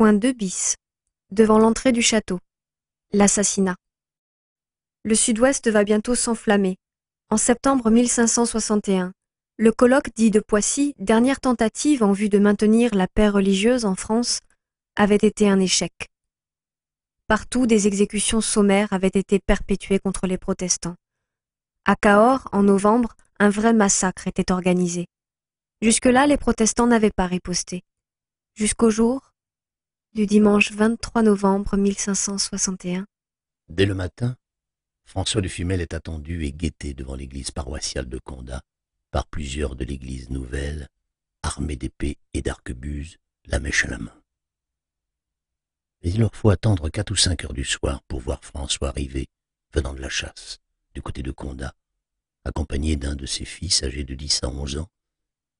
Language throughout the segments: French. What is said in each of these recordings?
Point 2 bis, devant l'entrée du château. L'assassinat. Le sud-ouest va bientôt s'enflammer. En septembre 1561, le colloque dit de Poissy, dernière tentative en vue de maintenir la paix religieuse en France, avait été un échec. Partout, des exécutions sommaires avaient été perpétuées contre les protestants. À Cahors, en novembre, un vrai massacre était organisé. Jusque-là, les protestants n'avaient pas riposté. Jusqu'au jour du dimanche 23 novembre 1561. Dès le matin, François de Fumel est attendu et guetté devant l'église paroissiale de Condat par plusieurs de l'église nouvelle, armés d'épées et d'arquebuses, la mèche à la main. Mais il leur faut attendre 4 ou 5 heures du soir pour voir François arriver, venant de la chasse, du côté de Condat, accompagné d'un de ses fils âgés de 10 à 11 ans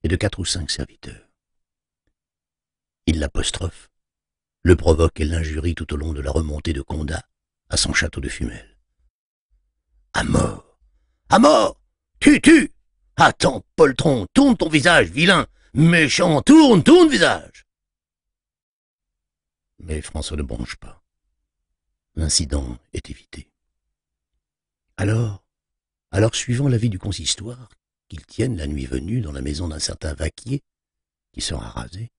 et de 4 ou 5 serviteurs. Il l'apostrophe, le provoque et l'injurie tout au long de la remontée de Condat à son château de Fumel. « À mort! À mort! Tue! Attends, poltron, tourne ton visage, vilain! Méchant, tourne visage !» Mais François ne bronche pas. L'incident est évité. Alors, suivant l'avis du consistoire, qu'ils tiennent la nuit venue dans la maison d'un certain Vaquier, qui sera rasé,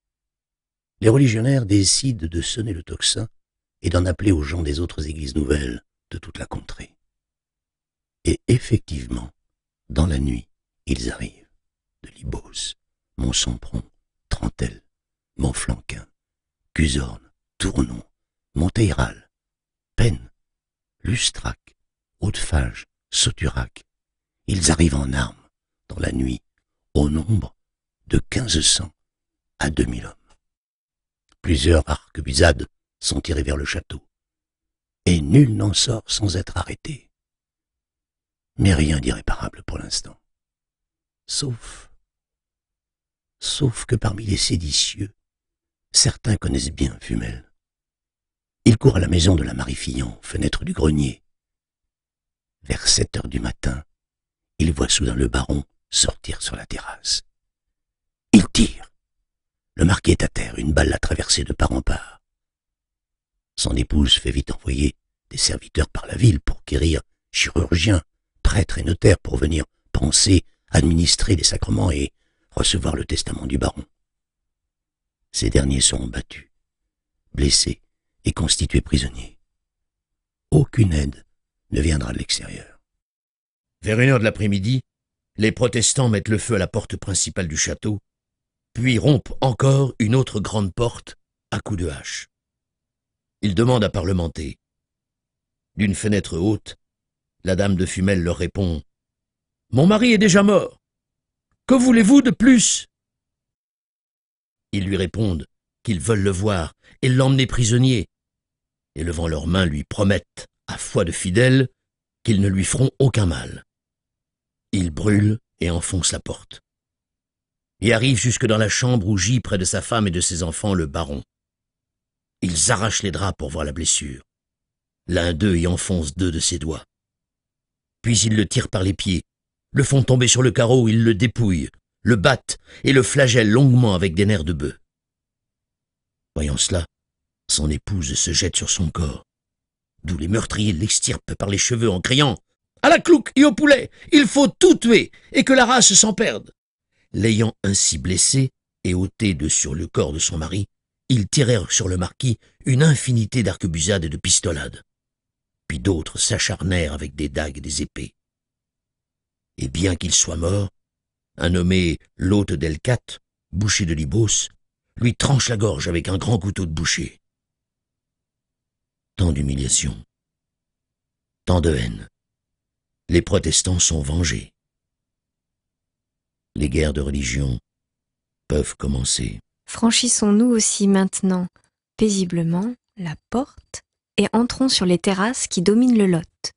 les religionnaires décident de sonner le tocsin et d'en appeler aux gens des autres églises nouvelles de toute la contrée. Et effectivement, dans la nuit, ils arrivent, de Libos, Mont-Sampron, Trentelle, Montflanquin, Cuzorne, Tournon, Monteyral, Penne, Lustrac, Hautefage, Sauturac. Ils arrivent en armes, dans la nuit, au nombre de 1500 à 2000 hommes. Plusieurs arquebusades sont tirées vers le château, et nul n'en sort sans être arrêté. Mais rien d'irréparable pour l'instant. Sauf que parmi les séditieux, certains connaissent bien Fumel. Ils courent à la maison de la Marie-Fillon, fenêtre du grenier. Vers 7 heures du matin, ils voient soudain le baron sortir sur la terrasse. Ils tirent. Le marquis est à terre, une balle l'a traversé de part en part. Son épouse fait vite envoyer des serviteurs par la ville pour quérir chirurgiens, prêtres et notaires pour venir penser, administrer les sacrements et recevoir le testament du baron. Ces derniers sont battus, blessés et constitués prisonniers. Aucune aide ne viendra de l'extérieur. Vers 1 heure de l'après-midi, les protestants mettent le feu à la porte principale du château, puis rompent encore une autre grande porte à coups de hache. Ils demandent à parlementer. D'une fenêtre haute, la dame de Fumel leur répond « Mon mari est déjà mort. Que voulez-vous de plus ?» Ils lui répondent qu'ils veulent le voir et l'emmener prisonnier, et levant leurs mains lui promettent, à foi de fidèles, qu'ils ne lui feront aucun mal. Ils brûlent et enfoncent la porte. Et arrivent jusque dans la chambre où gît près de sa femme et de ses enfants le baron. Ils arrachent les draps pour voir la blessure. L'un d'eux y enfonce 2 de ses doigts. Puis ils le tirent par les pieds, le font tomber sur le carreau, ils le dépouillent, le battent et le flagellent longuement avec des nerfs de bœuf. Voyant cela, son épouse se jette sur son corps, d'où les meurtriers l'extirpent par les cheveux en criant « À la clouque et au poulet, il faut tout tuer et que la race s'en perde !» L'ayant ainsi blessé et ôté de sur le corps de son mari, ils tirèrent sur le marquis une infinité d'arquebusades et de pistolades. Puis d'autres s'acharnèrent avec des dagues et des épées. Et bien qu'il soit mort, un nommé l'hôte d'Elcat, boucher de Libos, lui tranche la gorge avec un grand couteau de boucher. Tant d'humiliation, tant de haine. Les protestants sont vengés. Les guerres de religion peuvent commencer. Franchissons-nous aussi maintenant, paisiblement, la porte et entrons sur les terrasses qui dominent le Lot.